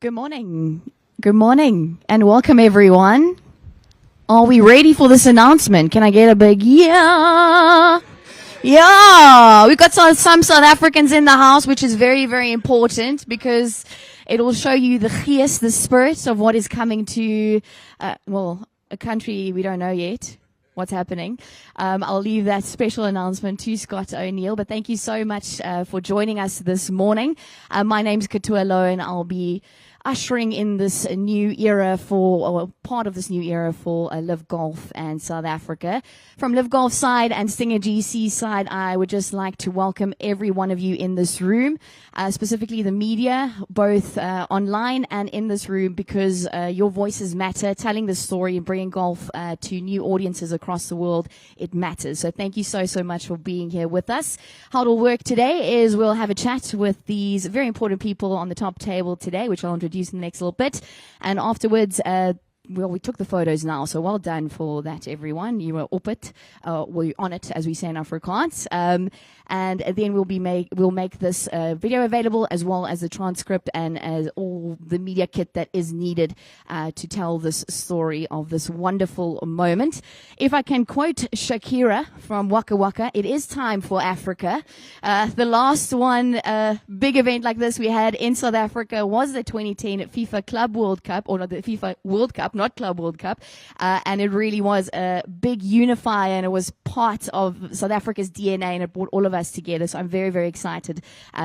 Good morning. Good morning and welcome everyone. Are we ready for this announcement? Can I get a big yeah? Yeah, we've got some South Africans in the house, which is very, very important because it will show you the geest, the spirit of what is coming to, a country we don't know yet. What's happening. I'll leave that special announcement to Scott O'Neill, but thank you so much for joining us this morning. My name's Katua Low, and I'll be ushering in this new era or part of this new era for LIV Golf and South Africa. From LIV Golf side and Stinger GC side, I would just like to welcome every one of you in this room, specifically the media, both online and in this room, because your voices matter. Telling the story and bringing golf to new audiences across the world, it matters. So thank you so much for being here with us. How it'll work today is we'll have a chat with these very important people on the top table today, which I'll introduce in the next little bit. And afterwards, we took the photos now, so well done for that, everyone. You were op it, we're on it, as we say in Afrikaans. And then we'll make this video available, as well as the transcript and as all the media kit that is needed to tell this story of this wonderful moment. If I can quote Shakira from Waka Waka, it is time for Africa. The last one big event like this we had in South Africa was the 2010 FIFA Club World Cup, or not the FIFA World Cup, not Club World Cup, and it really was a big unifier, and it was part of South Africa's DNA, and it brought all of us together. So I'm very, very excited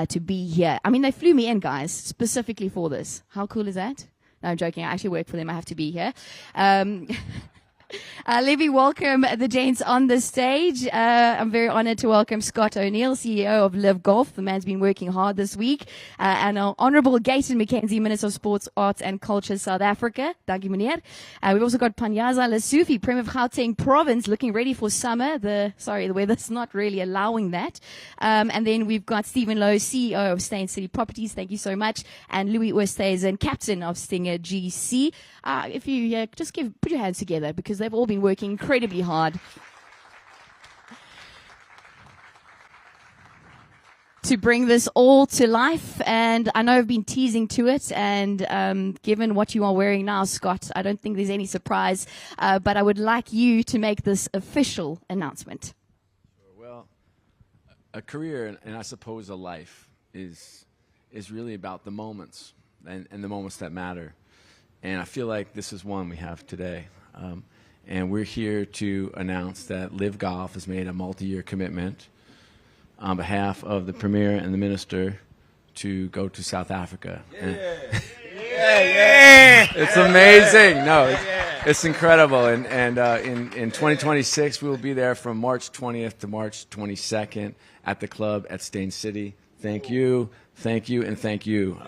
to be here. I mean, they flew me in, guys, specifically for this. How cool is that? No, I'm joking. I actually work for them. I have to be here. Let me welcome the gents on the stage. I'm very honored to welcome Scott O'Neill, CEO of LIV Golf. The man's been working hard this week. And our Honourable Gateon McKenzie, Minister of Sports, Arts and Culture, South Africa. Dankie meneer. We've also got Panyaza Lesufi, Premier of Gauteng Province, looking ready for summer. The weather's not really allowing that. And then we've got Stephen Lowe, CEO of Sten City Properties. Thank you so much. And Louis Oosthuizen, Captain of Stinger GC. If you just put your hands together, because they've all been working incredibly hard to bring this all to life. And I know I've been teasing to it, and given what you are wearing now, Scott, I don't think there's any surprise, but I would like you to make this official announcement. Well, a career, and I suppose a life, is really about the moments and the moments that matter. And I feel like this is one we have today. And we're here to announce that LIV Golf has made a multi-year commitment on behalf of the Premier and the Minister to go to South Africa. It's amazing. No, it's incredible. And in 2026, we will be there from March 20th to March 22nd at the club at Sten City. Thank you, and thank you.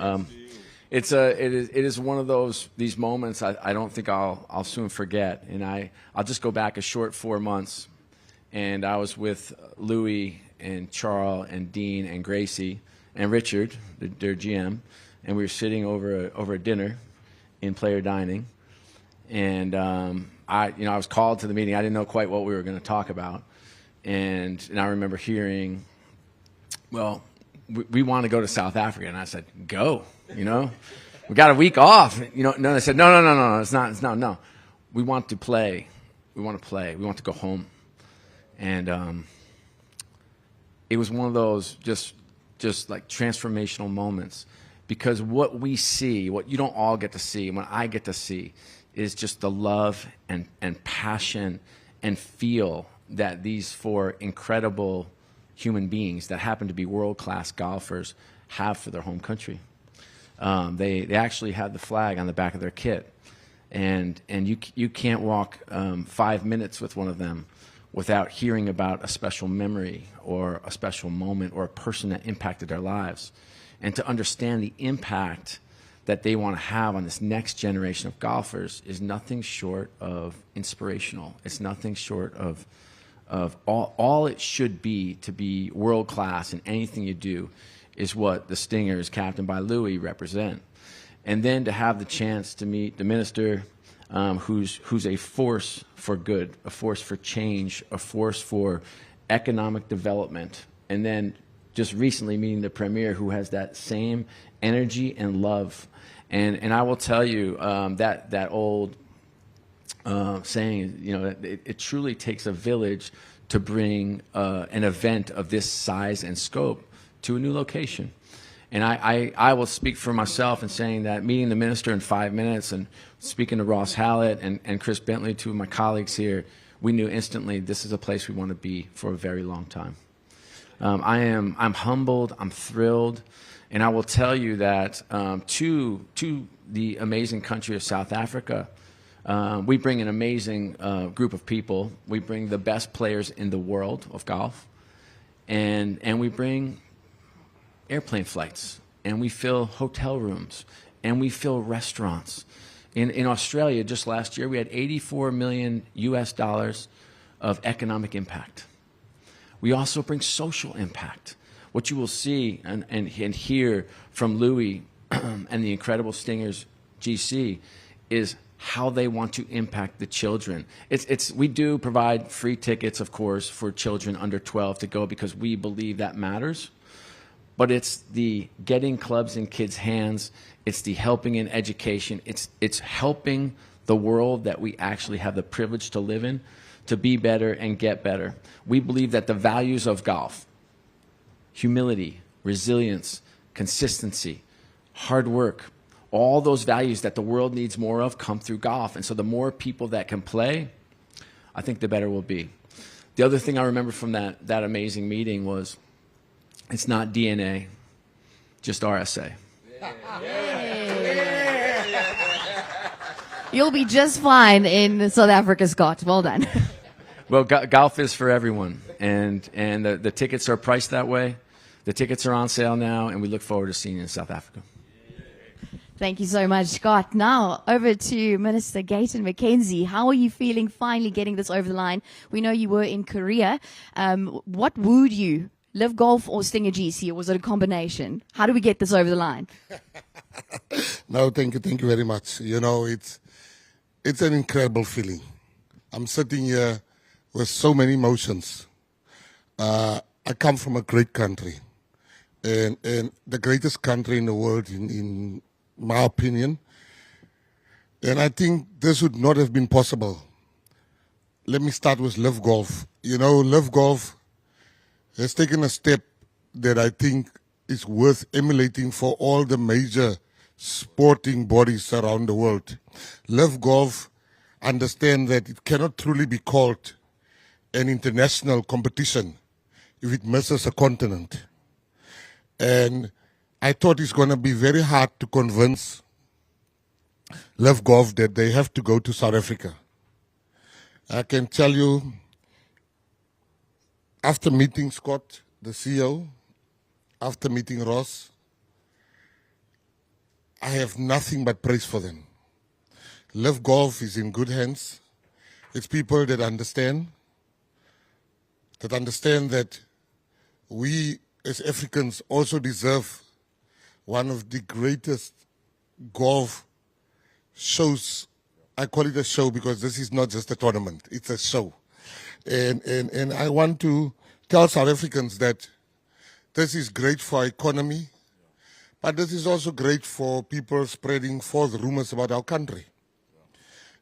It is one of these moments I don't think I'll soon forget. And I'll just go back a short 4 months, and I was with Louis and Charles and Dean and Gracie and Richard, their GM, and we were sitting over a dinner in player dining. And I was called to the meeting. I didn't know quite what we were going to talk about, and I remember hearing, well, we want to go to South Africa, and I said, go. We got a week off. No, they said, no, it's not. No. We want to play. We want to play. We want to go home. And it was one of those just like transformational moments, because what we see, what you don't all get to see, and what I get to see, is just the love and passion and feel that these four incredible human beings that happen to be world-class golfers have for their home country. They actually had the flag on the back of their kit, and you can't walk 5 minutes with one of them without hearing about a special memory or a special moment or a person that impacted their lives. And to understand the impact that they want to have on this next generation of golfers is nothing short of inspirational. It's nothing short of all it should be to be world-class in anything you do is what the Stingers, captained by Louis, represent. And then to have the chance to meet the minister, who's a force for good, a force for change, a force for economic development. And then just recently meeting the Premier, who has that same energy and love And I will tell you that old saying, you know, it truly takes a village to bring an event of this size and scope to a new location. And I will speak for myself in saying that meeting the minister in 5 minutes and speaking to Ross Hallett and Chris Bentley, two of my colleagues here, we knew instantly this is a place we want to be for a very long time. I'm humbled, I'm thrilled, and I will tell you that to the amazing country of South Africa, we bring an amazing group of people. We bring the best players in the world of golf, and we bring airplane flights, and we fill hotel rooms, and we fill restaurants. In Australia, just last year, we had $84 million US of economic impact. We also bring social impact. What you will see and hear from Louis and the incredible Stingers GC is how they want to impact the children. We do provide free tickets, of course, for children under 12 to go because we believe that matters. But it's the getting clubs in kids' hands. It's the helping in education. It's helping the world that we actually have the privilege to live in to be better and get better. We believe that the values of golf, humility, resilience, consistency, hard work, all those values that the world needs more of come through golf. And so the more people that can play, I think the better we'll be. The other thing I remember from that amazing meeting was it's not DNA, just RSA. You'll be just fine in South Africa, Scott. Well done. Well, golf is for everyone, and the tickets are priced that way. The tickets are on sale now, and we look forward to seeing you in South Africa. Thank you so much, Scott. Now, over to Minister Gateon McKenzie. How are you feeling finally getting this over the line? We know you were in Korea. What wooed you? LIV Golf or Stinger GC, or was it a combination? How do we get this over the line? No, thank you very much. You know, it's an incredible feeling. I'm sitting here with so many emotions. I come from a great country, and the greatest country in the world, in my opinion. And I think this would not have been possible. Let me start with LIV Golf. You know, LIV Golf has taken a step that I think is worth emulating for all the major sporting bodies around the world. LIV Golf understand that it cannot truly be called an international competition if it misses a continent. And I thought it's going to be very hard to convince LIV Golf that they have to go to South Africa. I can tell you, after meeting Scott, the CEO, after meeting Ross, I have nothing but praise for them. LIV Golf is in good hands. It's people that understand that we as Africans also deserve one of the greatest golf shows. I call it a show because this is not just a tournament, it's a show. And I want to tell South Africans that this is great for our economy, but this is also great for people spreading false rumors about our country.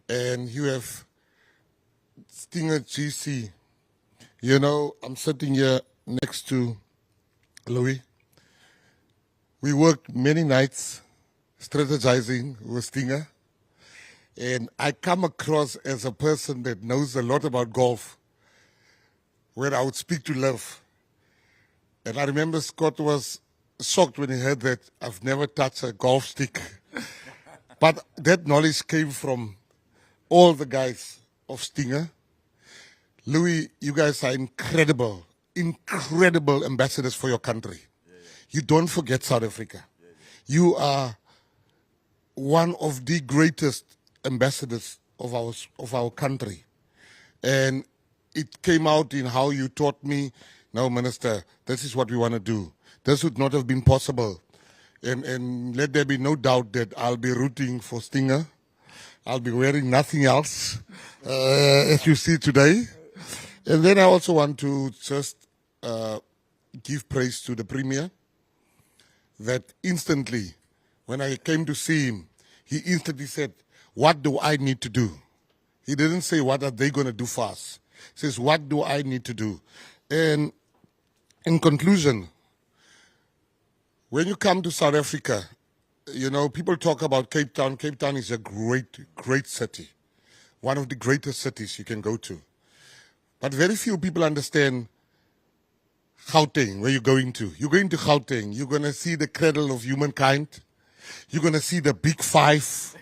And you have Stinger GC. You know, I'm sitting here next to Louis. We worked many nights strategizing with Stinger. And I come across as a person that knows a lot about golf, where I would speak to LIV. And I remember Scott was shocked when he heard that I've never touched a golf stick. But that knowledge came from all the guys of Stinger. Louis, you guys are incredible ambassadors for your country. You don't forget South Africa. You are one of the greatest ambassadors of our country. And it came out in how you taught me, no, Minister, this is what we want to do. This would not have been possible. And let there be no doubt that I'll be rooting for Stinger. I'll be wearing nothing else, as you see today. And then I also want to just give praise to the Premier that instantly, when I came to see him, he instantly said, what do I need to do? He didn't say, what are they going to do for us? He says, what do I need to do? And in conclusion, when you come to South Africa, you know, people talk about Cape Town. Cape Town is a great, great city. One of the greatest cities you can go to. But very few people understand Gauteng, where you're going to. You're going to Gauteng. You're going to see the cradle of humankind. You're going to see the Big Five.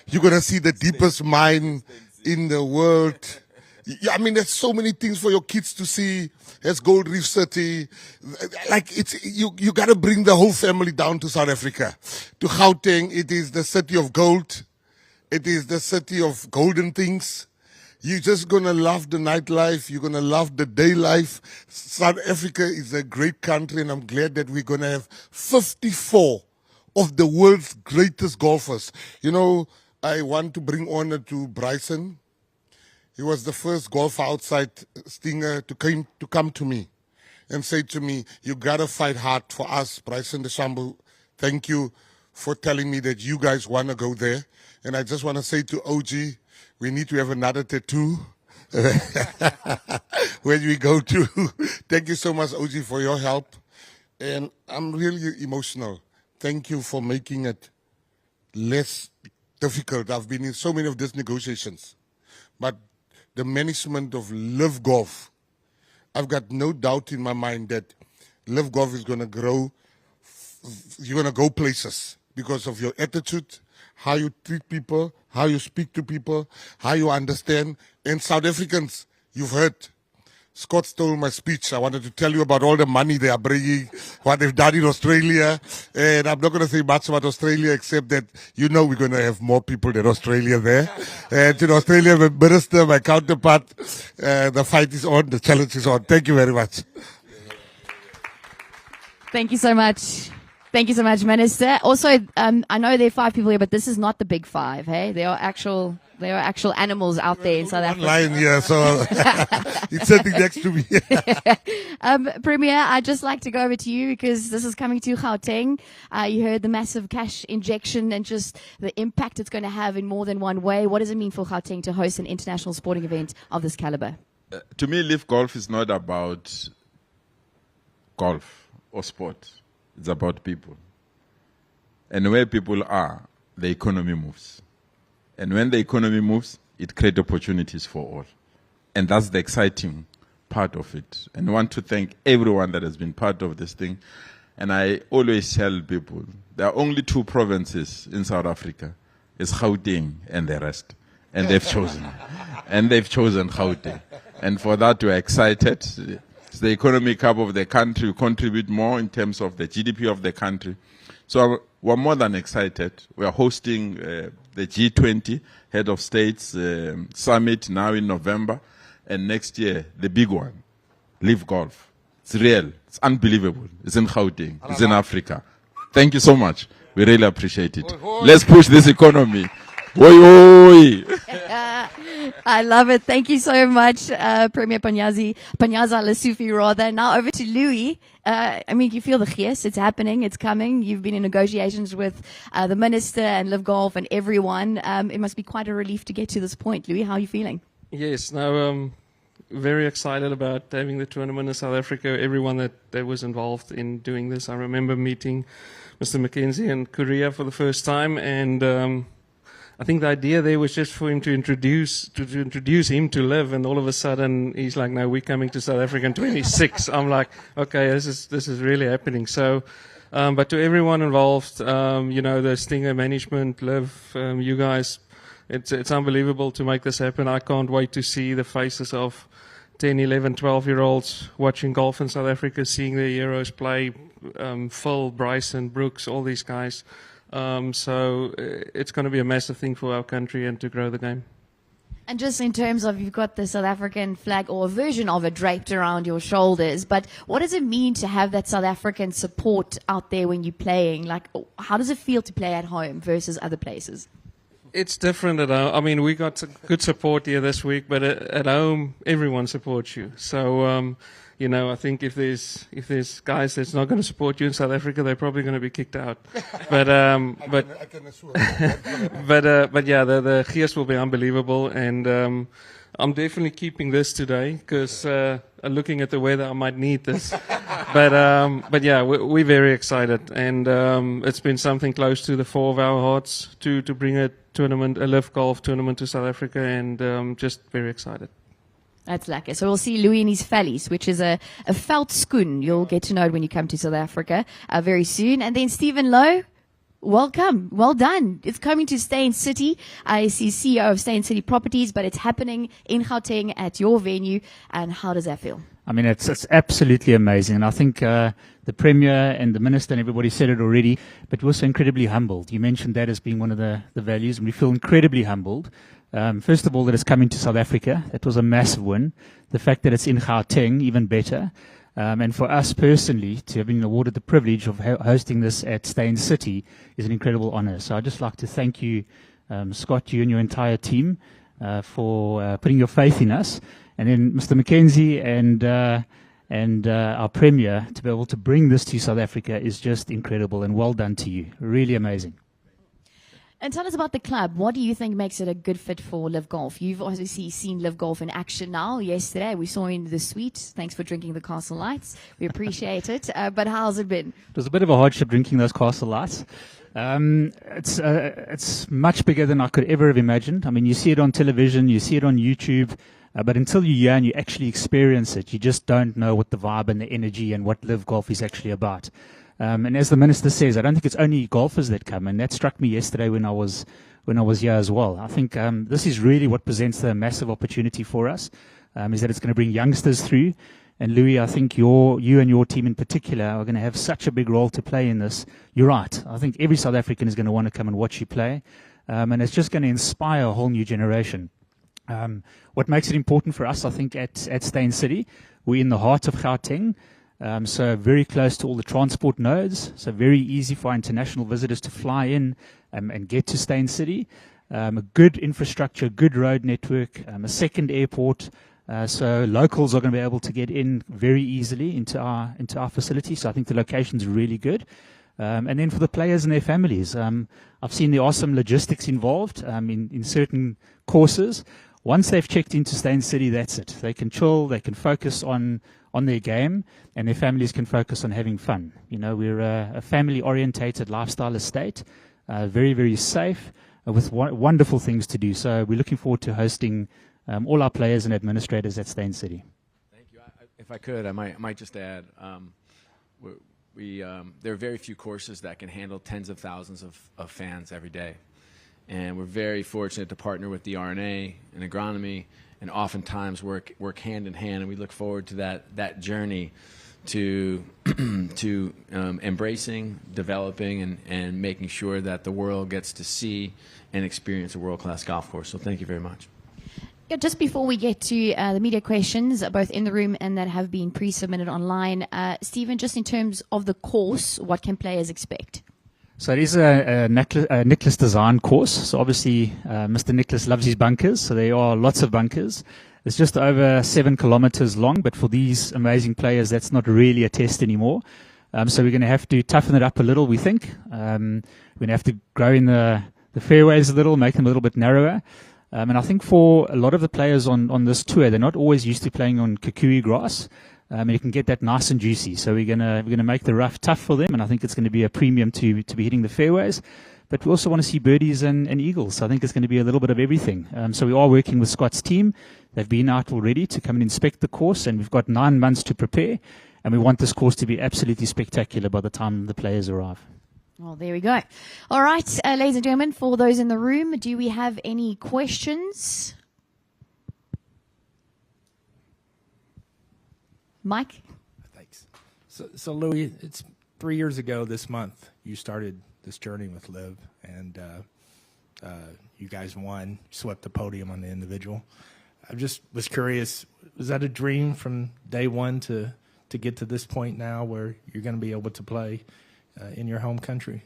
You're going to see the deepest mine in the world. I mean, there's so many things for your kids to see. There's Gold Reef City. Like, you got to bring the whole family down to South Africa. To Gauteng, it is the city of gold. It is the city of golden things. You're just going to love the nightlife. You're going to love the day life. South Africa is a great country, and I'm glad that we're going to have 54 of the world's greatest golfers. You know, I want to bring honor to Bryson. He was the first golfer outside Stinger to come to me and say to me, you got to fight hard for us, Bryson DeChambeau. Thank you for telling me that you guys want to go there. And I just want to say to OG, we need to have another tattoo when we go to. Thank you so much, OG, for your help. And I'm really emotional. Thank you for making it less difficult. I've been in so many of these negotiations. But the management of LIV Golf, I've got no doubt in my mind that LIV Golf is going to grow. You're going to go places because of your attitude, how you treat people, how you speak to people, how you understand. And South Africans, you've heard, Scott stole my speech. I wanted to tell you about all the money they are bringing, what they've done in Australia. And I'm not going to say much about Australia, except that you know we're going to have more people than Australia there. And in Australia, my minister, my counterpart, the fight is on, the challenge is on. Thank you very much. Thank you so much. Thank you so much, Minister. Also, I know there are 5 people here, but this is not the big 5, hey? There are actual animals out there in South Africa. One lion here, so it's sitting next to me. Premier, I'd just like to go over to you because this is coming to Gauteng. You heard the massive cash injection and just the impact it's going to have in more than one way. What does it mean for Gauteng to host an international sporting event of this caliber? To me, LIV Golf is not about golf or sport. It's about people. And where people are, the economy moves. And when the economy moves, it creates opportunities for all. And that's the exciting part of it. And I want to thank everyone that has been part of this thing. And I always tell people, there are only 2 provinces in South Africa. It's Gauteng and the rest. And they've chosen. And they've chosen Gauteng. And for that, we're excited. It's the economic hub of the country. We contribute more in terms of the GDP of the country. So we're more than excited. We are hosting the G20 Head of States Summit now in November. And next year, the big one, LIV Golf. It's real. It's unbelievable. It's in Gauteng. It's in Africa. Thank you so much. We really appreciate it. Let's push this economy. Oi, oi. I love it. Thank you so much, Premier Panyaza Lesufi, rather. Now over to Louis. I mean, you feel the gees. It's happening. It's coming. You've been in negotiations with the Minister and LIV Golf and everyone. It must be quite a relief to get to this point. Louis, how are you feeling? Yes, no, very excited about having the tournament in South Africa, everyone that was involved in doing this. I remember meeting Mr. McKenzie in Korea for the first time, and I think the idea there was just for him to introduce him to LIV, and all of a sudden he's like, "No, we're coming to South Africa in 26." I'm like, "Okay, this is really happening." So, but to everyone involved, you know, the Stinger management, LIV, you guys, it's unbelievable to make this happen. I can't wait to see the faces of 10, 11, 12-year-olds watching golf in South Africa, seeing their heroes play, Phil, Bryson, Brooks, all these guys. So it's going to be a massive thing for our country and to grow the game. And just in terms of, you've got the South African flag or a version of it draped around your shoulders, but what does it mean to have that South African support out there when you're playing? Like, how does it feel to play at home versus other places? It's different at home. I mean, we got good support here this week, but at home, everyone supports you. So I think if there's guys that's not going to support you in South Africa, they're probably going to be kicked out. But I can assure you. but yeah, the gears will be unbelievable, and I'm definitely keeping this today because looking at the weather, I might need this. But yeah, we're very excited, and it's been something close to the 4 of our hearts to bring a LIV Golf tournament to South Africa, and just very excited. That's lekker. So we'll see Louis in his vellies, which is a felt schoen. You'll get to know it when you come to South Africa very soon. And then Stephen Lowe, welcome. Well done. It's coming to Sten City. I see CEO of Sten City Properties, but it's happening in Gauteng at your venue. And how does that feel? I mean, it's absolutely amazing. And I think the Premier and the Minister and everybody said it already, but we're also incredibly humbled. You mentioned that as being one of the values, and we feel incredibly humbled. First of all, that it's coming to South Africa. That was a massive win. The fact that it's in Gauteng, even better. And for us personally, to have been awarded the privilege of hosting this at Sten City is an incredible honor. So I'd just like to thank you, Scott, you and your entire team, for putting your faith in us. And then Mr. McKenzie and our Premier, to be able to bring this to South Africa is just incredible, and well done to you. Really amazing. And tell us about the club. What do you think makes it a good fit for LIV Golf? You've obviously seen LIV Golf in action now. Yesterday, we saw you in the suite. Thanks for drinking the Castle Lights. We appreciate it. But how's it been? It was a bit of a hardship drinking those Castle Lights. It's much bigger than I could ever have imagined. I mean, you see it on television, you see it on YouTube, but until you're here and you actually experience it, you just don't know what the vibe and the energy and what LIV Golf is actually about. And as the Minister says, I don't think it's only golfers that come, and that struck me yesterday when I was here as well. I think this is really what presents the massive opportunity for us, is that it's going to bring youngsters through. And Louis, I think you and your team in particular are going to have such a big role to play in this. You're right. I think every South African is going to want to come and watch you play, and it's just going to inspire a whole new generation. What makes it important for us, I think, at Sten City, we're in the heart of Gauteng. So very close to all the transport nodes, so very easy for our international visitors to fly in and get to Sten City. A good infrastructure, good road network, a second airport, so locals are going to be able to get in very easily into our facility. So I think the location's really good. And then for the players and their families, I've seen the awesome logistics involved in certain courses. Once they've checked into Sten City, that's it. They can chill, they can focus on their game, and their families can focus on having fun. We're a family-orientated lifestyle estate, very, very safe, with wonderful things to do. So we're looking forward to hosting all our players and administrators at Sten City. Thank you. If I could, I might just add, there are very few courses that can handle tens of thousands of fans every day. And we're very fortunate to partner with the RNA and agronomy, and oftentimes work hand in hand. And we look forward to that journey to embracing, developing, and making sure that the world gets to see and experience a world-class golf course. So thank you very much. Yeah, just before we get to the media questions, both in the room and that have been pre-submitted online, Stephen, just in terms of the course, what can players expect? So it is a Nicholas design course. So obviously, Mr. Nicholas loves his bunkers. So there are lots of bunkers. It's just over 7 kilometers long, but for these amazing players, that's not really a test anymore. So we're going to have to toughen it up a little, we think. We're going to have to grow in the fairways a little, make them a little bit narrower. And I think for a lot of the players on this tour, they're not always used to playing on kikuyu grass. And you can get that nice and juicy. So we're gonna make the rough tough for them, and I think it's going to be a premium to be hitting the fairways. But we also want to see birdies and eagles. So I think it's going to be a little bit of everything. So we are working with Scott's team. They've been out already to come and inspect the course, and we've got 9 months to prepare. And we want this course to be absolutely spectacular by the time the players arrive. Well, there we go. All right, ladies and gentlemen, for those in the room, do we have any questions? Mike? Thanks. So Louis, it's 3 years ago this month you started this journey with LIV, and you guys won, swept the podium on the individual. I just was curious, was that a dream from day one to get to this point now where you're going to be able to play in your home country?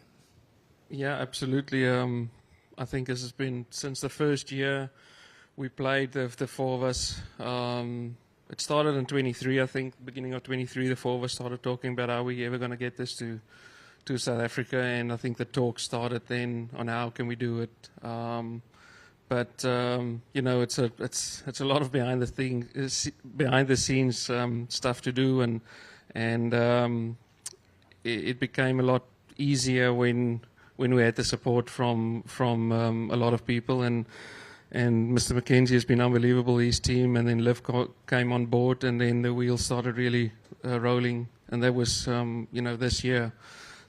Yeah, absolutely. I think this has been since the first year we played, the 4 of us. it started in 23, I think, beginning of 23, the four of us started talking about how we ever going to get this to South Africa, and I think the talk started then on how can we do it. But you know, it's a lot of behind the scenes stuff to do, and it became a lot easier when we had the support from a lot of people, and Mr. McKenzie has been unbelievable, his team, and then LIV came on board, and then the wheels started really rolling, and that was you know, this year.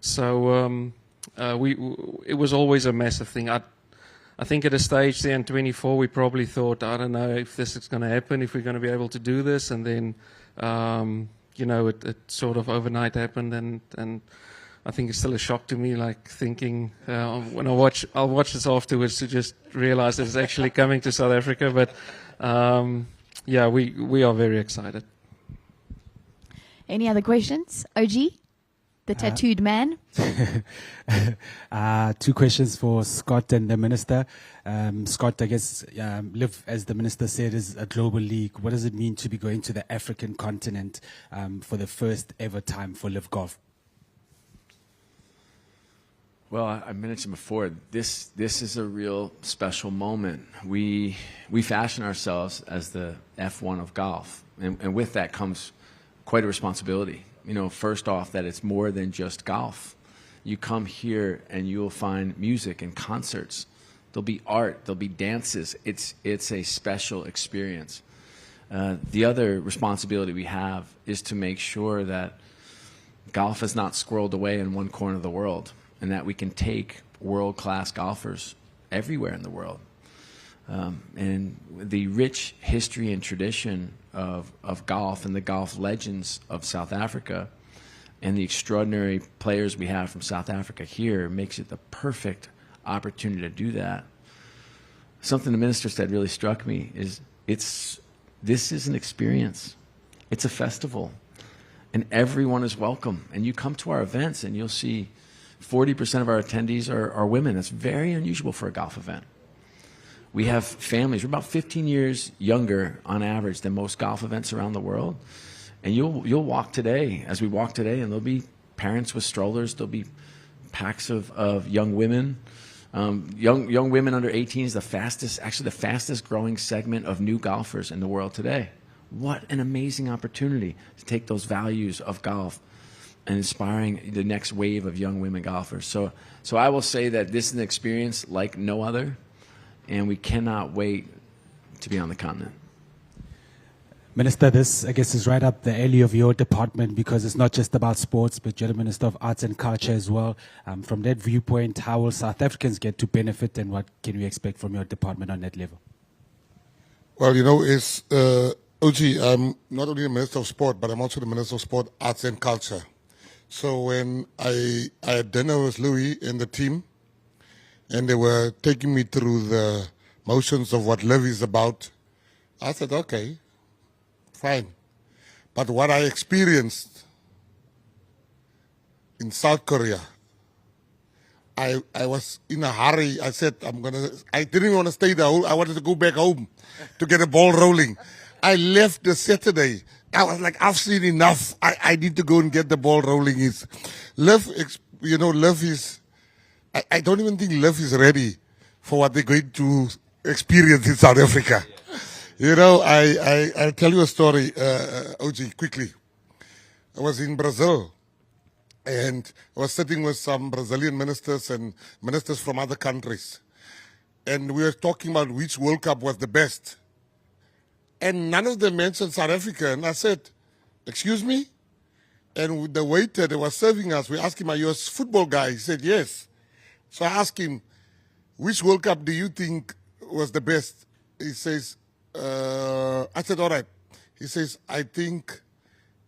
So it was always a massive thing. I think at a stage there in 24, we probably thought, I don't know if this is going to happen, if we're going to be able to do this, and then you know, it sort of overnight happened, and I think it's still a shock to me, like thinking when I'll watch this afterwards to just realize that it's actually coming to South Africa. But yeah, we are very excited. Any other questions? OG, the tattooed man. Two questions for Scott and the Minister. Scott, I guess LIV, as the Minister said, is a global league. What does it mean to be going to the African continent for the first ever time for LIV Golf? Well, I mentioned before, this is a real special moment. We fashion ourselves as the F1 of golf, and with that comes quite a responsibility. You know, first off, that it's more than just golf. You come here and you'll find music and concerts. There'll be art, there'll be dances. It's a special experience. The other responsibility we have is to make sure that golf is not squirreled away in one corner of the world, and that we can take world-class golfers everywhere in the world. And the rich history and tradition of golf and the golf legends of South Africa and the extraordinary players we have from South Africa here makes it the perfect opportunity to do that. Something the Minister said really struck me is this is an experience. It's a festival. And everyone is welcome. And you come to our events and you'll see 40% of our attendees are women. That's very unusual for a golf event. We have families. We're about 15 years younger on average than most golf events around the world. And you'll walk today, as we walk today, and there'll be parents with strollers. There'll be packs of young women. Young women under 18 is the fastest growing segment of new golfers in the world today. What an amazing opportunity to take those values of golf and inspiring the next wave of young women golfers. So I will say that this is an experience like no other, and we cannot wait to be on the continent. Minister, this, I guess, is right up the alley of your department because it's not just about sports, but you're the Minister of Arts and Culture as well. From that viewpoint, how will South Africans get to benefit, and what can we expect from your department on that level? Well, you know, it's OG, I'm not only the Minister of Sport, but I'm also the Minister of Sport, Arts and Culture. So when I had dinner with Louis and the team, and they were taking me through the motions of what LIV is about, I said, okay, fine. But what I experienced in South Korea, I was in a hurry. I said, I didn't want to stay there. I wanted to go back home to get a ball rolling. I left the Saturday. I was like, I've seen enough. I need to go and get the ball rolling. LIV is, I don't even think LIV is ready for what they're going to experience in South Africa. You know, I'll tell you a story, OG, quickly. I was in Brazil, and I was sitting with some Brazilian ministers and ministers from other countries. And we were talking about which World Cup was the best. And none of them mentioned South Africa. And I said, excuse me? And the waiter that was serving us, we asked him, are you a football guy? He said, yes. So I asked him, which World Cup do you think was the best? He says, I said, all right. He says, I think,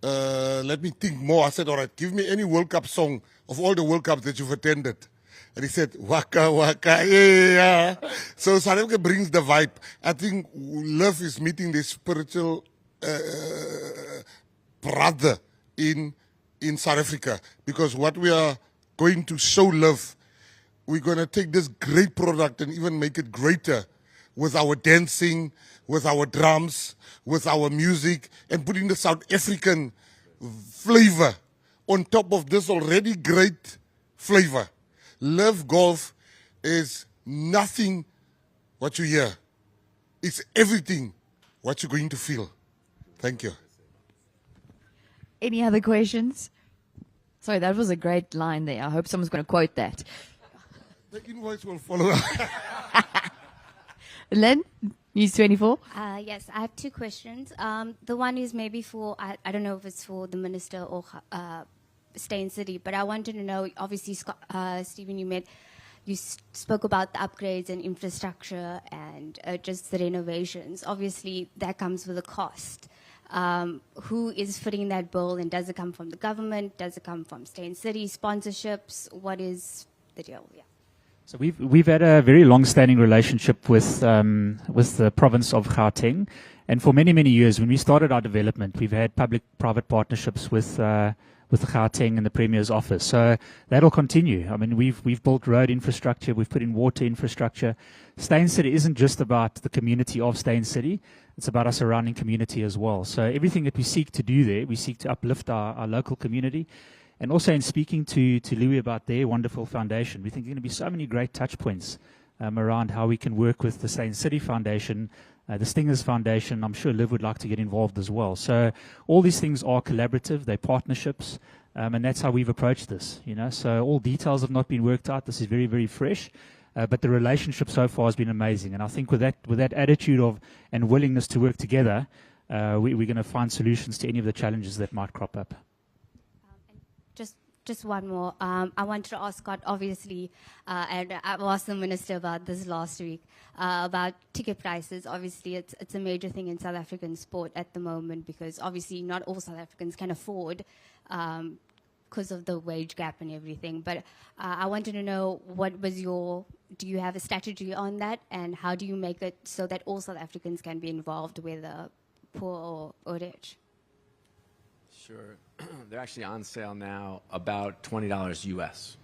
let me think more. I said, all right, give me any World Cup song of all the World Cups that you've attended. And he said, Waka Waka, yeah. So South Africa brings the vibe. I think LIV is meeting the spiritual brother in South Africa. Because what we are going to show LIV, we're going to take this great product and even make it greater with our dancing, with our drums, with our music, and putting the South African flavor on top of this already great flavor. LIV Golf is nothing what you hear. It's everything what you're going to feel. Thank you. Any other questions? Sorry, that was a great line there. I hope someone's going to quote that. The invoice will follow up. Lynn, News 24. Yes, I have two questions. The one is maybe for, I don't know if it's for the minister or Sten City, but I wanted to know, obviously, Stephen, you spoke about the upgrades and infrastructure and just the renovations. Obviously, that comes with a cost. Who is footing that bill, and does it come from the government? Does it come from Sten City, sponsorships? What is the deal? Yeah. So we've had a very long-standing relationship with the province of Gauteng, and for many years, when we started our development, we've had public-private partnerships with Gauteng and the Premier's office. So that'll continue. I mean, we've built road infrastructure, we've put in water infrastructure. Sten City isn't just about the community of Sten City; it's about our surrounding community as well. So everything that we seek to do there, we seek to uplift our local community. And also in speaking to Louis about their wonderful foundation, we think there are going to be so many great touch points around how we can work with the Sten City Foundation, the Stingers Foundation. I'm sure Liv would like to get involved as well. So all these things are collaborative, they're partnerships, and that's how we've approached this. So all details have not been worked out. This is very fresh, but the relationship so far has been amazing. And I think with that attitude of and willingness to work together, we're going to find solutions to any of the challenges that might crop up. Just one more. I wanted to ask Scott, obviously, and I've asked the minister about this last week, about ticket prices. Obviously, it's a major thing in South African sport at the moment, because obviously not all South Africans can afford because of the wage gap and everything. But I wanted to know, do you have a strategy on that, and how do you make it so that all South Africans can be involved, whether poor or rich? Sure. They're actually on sale now, about $20 US.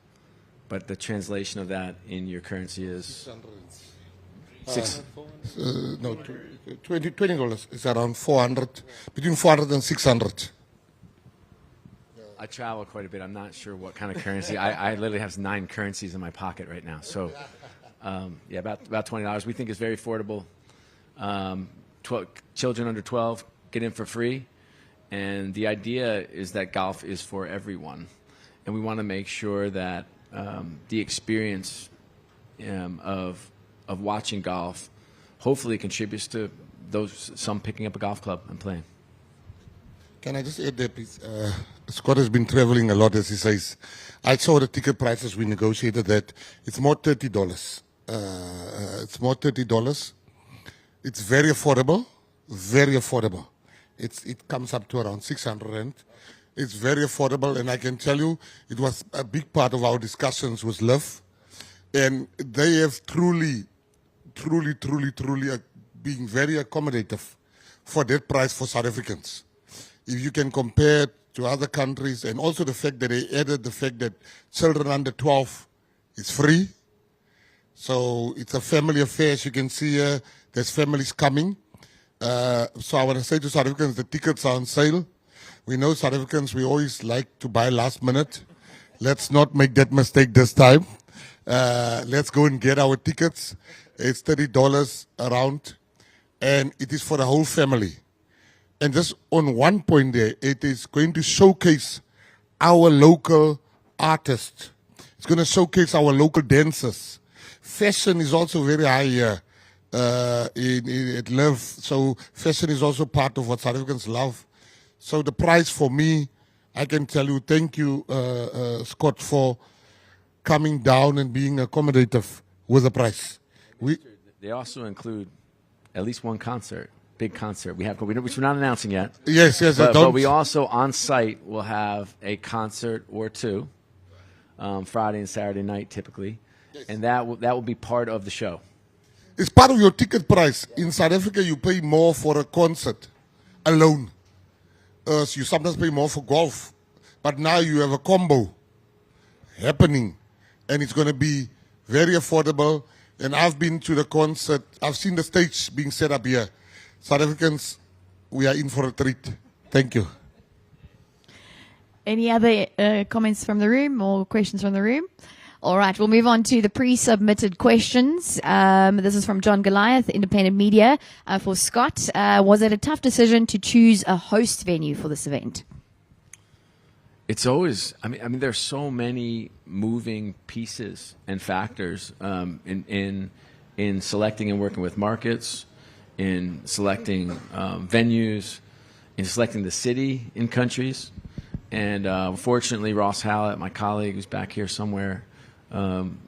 But the translation of that in your currency is $20 is around 400, between 400 and 600. I travel quite a bit. I'm not sure what kind of currency. I literally have 9 currencies in my pocket right now. So, yeah, about $20. We think it's very affordable. Children under 12 get in for free. And the idea is that golf is for everyone. And we want to make sure that the experience of watching golf hopefully contributes to some picking up a golf club and playing. Can I just add there, please? Scott has been traveling a lot, as he says. I saw the ticket prices. We negotiated that. It's more $30. It's more $30. It's very affordable. Very affordable. It comes up to around 600 rand. It's very affordable, and I can tell you it was a big part of our discussions with LIV, and they have truly being very accommodative for that price for South Africans. If you can compare to other countries, and also the fact that they added the fact that children under 12 is free. So it's a family affair. As you can see here, there's families coming. So I want to say to South Africans, the tickets are on sale. We know South Africans, we always like to buy last minute. Let's not make that mistake this time. Let's go and get our tickets. It's $30 around, and it is for the whole family. And just on one point there, it is going to showcase our local artists. It's going to showcase our local dancers. Fashion is also very high here. It LIV, so fashion is also part of what South Africans love. So the price for me, I can tell you, thank you, Scott, for coming down and being accommodative with the price. They also include at least one concert, big concert. Which we're not announcing yet. Yes, but we also on site will have a concert or two, Friday and Saturday night typically, yes. And that will be part of the show. It's part of your ticket price. In South Africa, you pay more for a concert alone. So you sometimes pay more for golf. But now you have a combo happening. And it's going to be very affordable. And I've been to the concert. I've seen the stage being set up here. South Africans, we are in for a treat. Thank you. Any other comments from the room or questions from the room? All right, we'll move on to the pre-submitted questions. This is from John Goliath, Independent Media, for Scott. Was it a tough decision to choose a host venue for this event? It's always, I mean, there's so many moving pieces and factors in selecting and working with markets, in selecting venues, in selecting the city in countries. And fortunately, Ross Hallett, my colleague who's back here somewhere,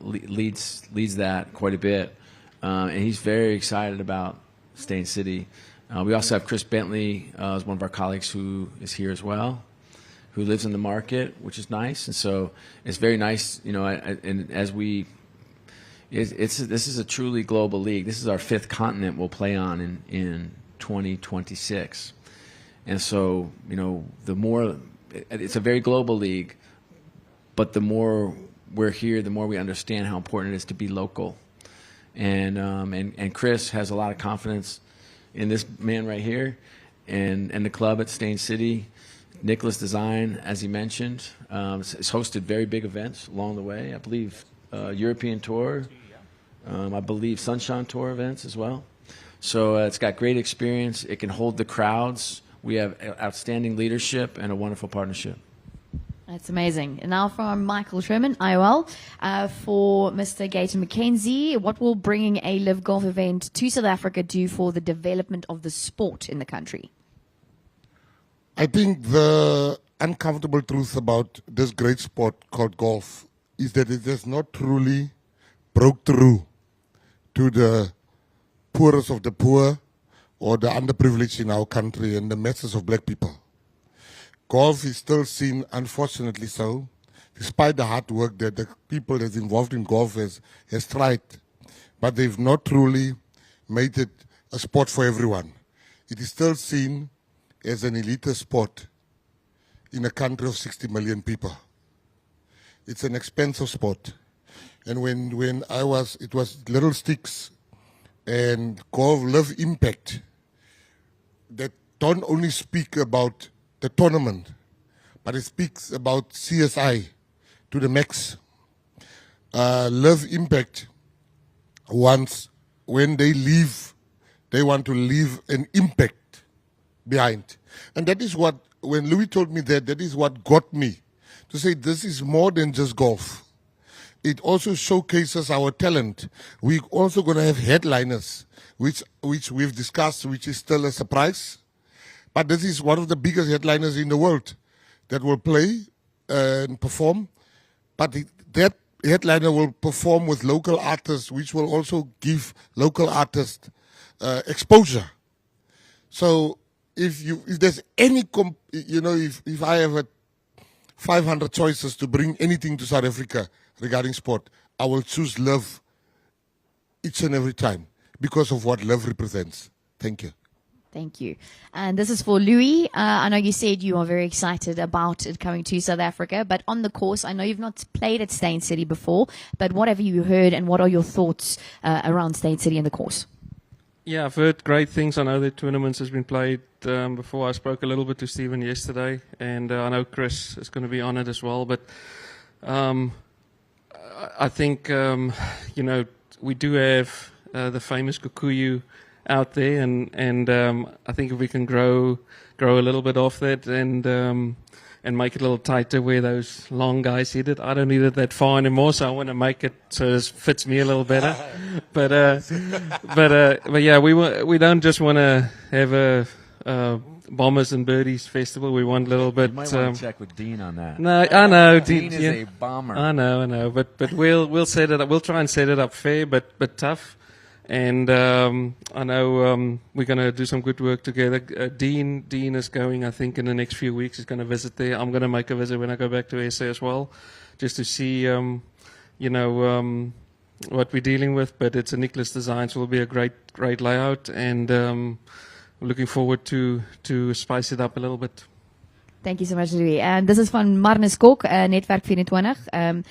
leads that quite a bit. And he's very excited about Sten City. We also have Chris Bentley as one of our colleagues who is here as well, who lives in the market, which is nice. And so it's very nice, you know, and as we, this is a truly global league. This is our 5th continent we'll play on in 2026. And so, you know, the more, it's a very global league, but the more we're here, the more we understand how important it is to be local. And Chris has a lot of confidence in this man right here and the club at Sten City. Nicholas Design, as he mentioned, has hosted very big events along the way. I believe European Tour, I believe Sunshine Tour events as well. So it's got great experience. It can hold the crowds. We have outstanding leadership and a wonderful partnership. That's amazing. And now from Michael Sherman, IOL, for Mr. Gateon McKenzie, what will bringing a LIV Golf event to South Africa do for the development of the sport in the country? I think the uncomfortable truth about this great sport called golf is that it has not truly broke through to the poorest of the poor or the underprivileged in our country and the masses of black people. Golf is still seen, unfortunately so, despite the hard work that the people that's involved in golf has tried, but they've not truly made it a sport for everyone. It is still seen as an elite sport in a country of 60 million people. It's an expensive sport. And when it was Little Sticks and Golf LIV Impact that don't only speak about the tournament, but it speaks about CSI to the max. LIV Impact wants, when they leave, they want to leave an impact behind. And that is what, when Louis told me that is what got me to say this is more than just golf. It also showcases our talent. We're also going to have headliners, which we've discussed, which is still a surprise. But this is one of the biggest headliners in the world that will play and perform. But that headliner will perform with local artists, which will also give local artists exposure. So if there's any, if I have 500 choices to bring anything to South Africa regarding sport, I will choose LIV each and every time because of what LIV represents. Thank you. Thank you. And this is for Louis. I know you said you are very excited about it coming to South Africa, but on the course, I know you've not played at Sten City before, but what have you heard and what are your thoughts around Sten City and the course? Yeah, I've heard great things. I know that tournaments has been played before. I spoke a little bit to Stephen yesterday, and I know Chris is going to be on it as well. But I think, we do have the famous Kikuyu out there, and I think if we can grow a little bit off that and make it a little tighter where those long guys hit it. I don't need it that far anymore, so I want to make it so it fits me a little better. but yeah, we don't just want to have a Bombers and Birdies festival. We want a little bit. You might want to check with Dean on that. No, I know Dean is a bomber. I know, but we'll set it up. We'll try and set it up fair, but tough. And I know we're going to do some good work together. Dean is going, I think, in the next few weeks. He's going to visit there. I'm going to make a visit when I go back to SA as well, just to see, what we're dealing with. But it's a Nicholas design, so it will be a great layout. And I'm looking forward to spice it up a little bit. Thank you so much, Louis. And this is van Marnus Kok, Netwerk 24.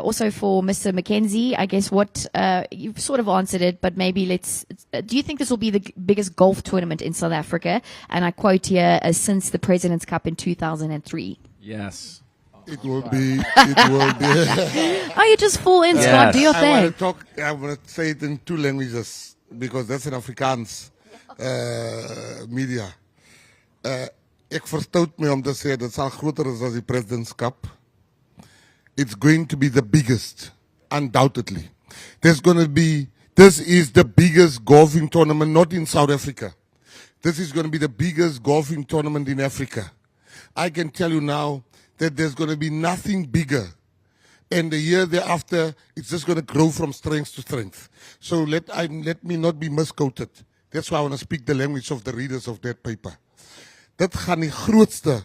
Also for Mr. McKenzie, I guess you've sort of answered it, but maybe do you think this will be the biggest golf tournament in South Africa? And I quote here, since the President's Cup in 2003. Yes. It will be. Oh, you just fall in, Scott. Yes. Do your thing. I want to say it in 2 languages because that's an Afrikaans media. Ek verstout my om te sê dit sal groter is as die President's Cup. It's going to be the biggest, undoubtedly. This is the biggest golfing tournament, not in South Africa. This is going to be the biggest golfing tournament in Africa. I can tell you now that there's going to be nothing bigger. And the year thereafter, it's just going to grow from strength to strength. So let me not be misquoted. That's why I want to speak the language of the readers of that paper. Dit gaan die grootste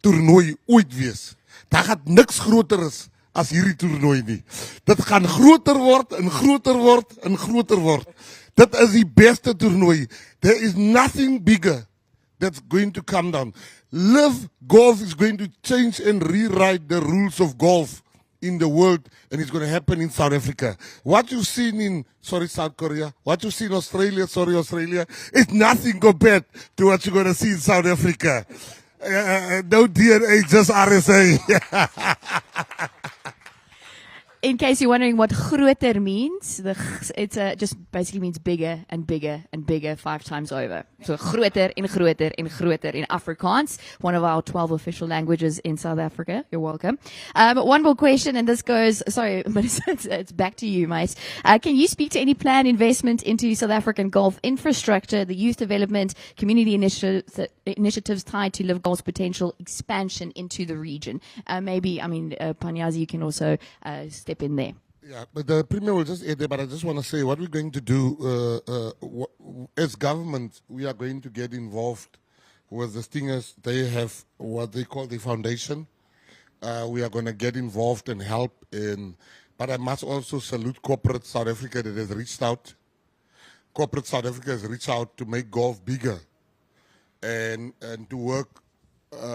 toernooi ooit wees. Daar gaan niks groter is as hierdie toernooi nie. Dit gaan groter word en groter word en groter word. Dit is die beste toernooi. There is nothing bigger that's going to come down. LIV Golf is going to change and rewrite the rules of golf in the world, and it's going to happen in South Africa. What you've seen in, South Korea, what you see in Australia, is nothing compared to what you're going to see in South Africa. No DNA, just RSA. In case you're wondering what groter means, it just basically means bigger and bigger and bigger 5 times over. So groter en groter en groter in Afrikaans, one of our 12 official languages in South Africa. You're welcome. One more question, and this goes, sorry, but it's back to you, mate. Can you speak to any planned investment into South African golf infrastructure, the youth development, community initiatives tied to LIV Golf's potential expansion into the region? Maybe, Panyazi, you can also step in there. Yeah, but the Premier will just add there, but I just want to say what we're going to do as government, we are going to get involved with the Stingers. They have what they call the foundation. We are going to get involved and help but I must also salute corporate South Africa that has reached out. Corporate South Africa has reached out to make golf bigger and to work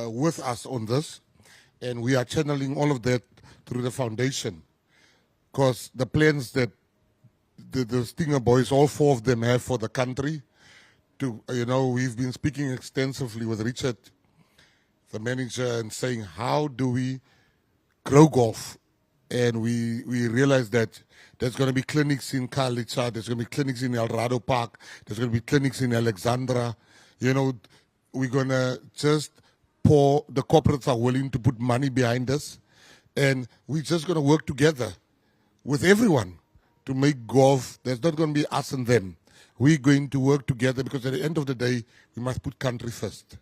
with us on this. And we are channeling all of that through the foundation. Because the plans that the Stinger boys, all 4 of them have for the country, we've been speaking extensively with Richard, the manager, and saying, how do we grow golf? And we realized that there's going to be clinics in Khayelitsha, there's going to be clinics in El Rado Park, there's going to be clinics in Alexandra. We're going to just the corporates are willing to put money behind us, and we're just going to work together with everyone to make golf. There's not going to be us and them. We're going to work together because at the end of the day, we must put country first.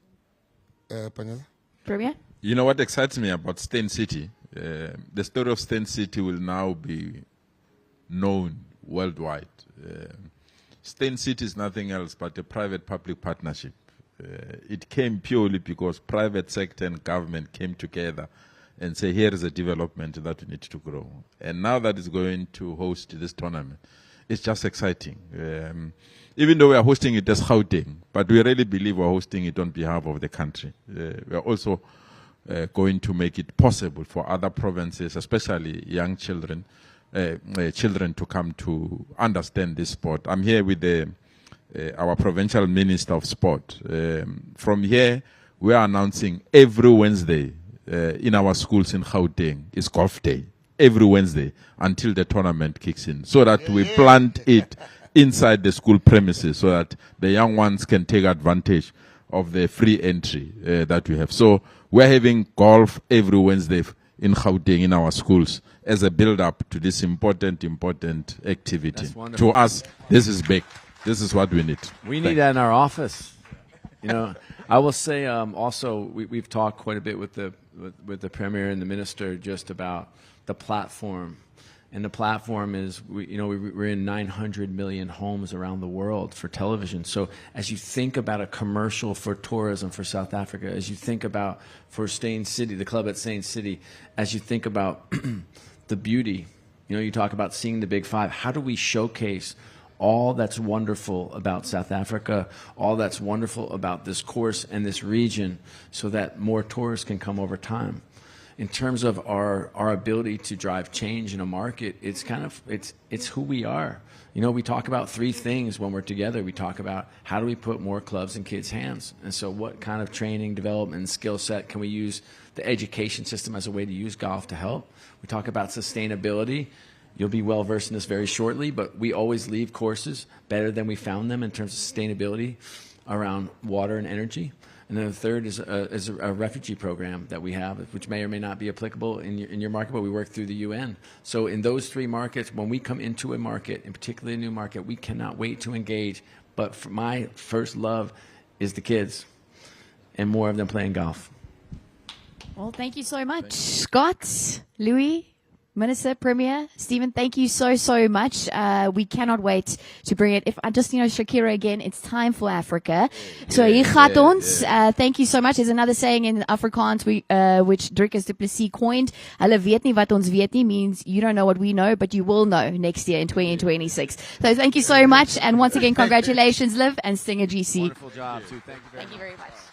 Panyaza? Premier? You know what excites me about Sten City? The story of Sten City will now be known worldwide. Sten City is nothing else but a private-public partnership. It came purely because private sector and government came together and say, here is a development that we need to grow. And now that it's going to host this tournament, it's just exciting. Even though we are hosting it as Gauteng, but we really believe we're hosting it on behalf of the country. We are also going to make it possible for other provinces, especially young children, to come to understand this sport. I'm here with our provincial minister of sport. From here, we are announcing every Wednesday in our schools in Gauteng is golf day. Every Wednesday until the tournament kicks in, so that we plant it inside the school premises so that the young ones can take advantage of the free entry that we have. So we're having golf every Wednesday in Gauteng in our schools as a build-up to this important activity. To us, this is big. This is what we need. We need that in our office. I will say also we've talked quite a bit with the Premier and the Minister just about the platform. And the platform is, we're in 900 million homes around the world for television. So as you think about a commercial for tourism for South Africa, as you think about for Sten City, the club at Sten City, as you think about the beauty, you talk about seeing the Big Five, how do we showcase all that's wonderful about South Africa, all that's wonderful about this course and this region, so that more tourists can come over time. In terms of our ability to drive change in a market, it's who we are. You know, we talk about three things when we're together. We talk about how do we put more clubs in kids' hands? And so what kind of training, development, and skill set can we use the education system as a way to use golf to help? We talk about sustainability. You'll be well versed in this very shortly, but we always leave courses better than we found them in terms of sustainability around water and energy. And then the third is a refugee program that we have, which may or may not be applicable in your market, but we work through the UN. So in those three markets, when we come into a market, and particularly a new market, we cannot wait to engage. But for my first love is the kids and more of them playing golf. Well, thank you so much, Scott, Louis, Minister, Premier, Stephen, thank you so, so much. We cannot wait to bring it. If I just, Shakira again, it's time for Africa. So, hier gaat ons. Thank you so much. There's another saying in Afrikaans, which Driekus du Plessis coined. Hulle weet nie wat ons weet nie means you don't know what we know, but you will know next year in 2026. So, thank you so much. And once again, congratulations, Liv and Stinger GC. Wonderful job, too. Thank you very much. Thank you very much.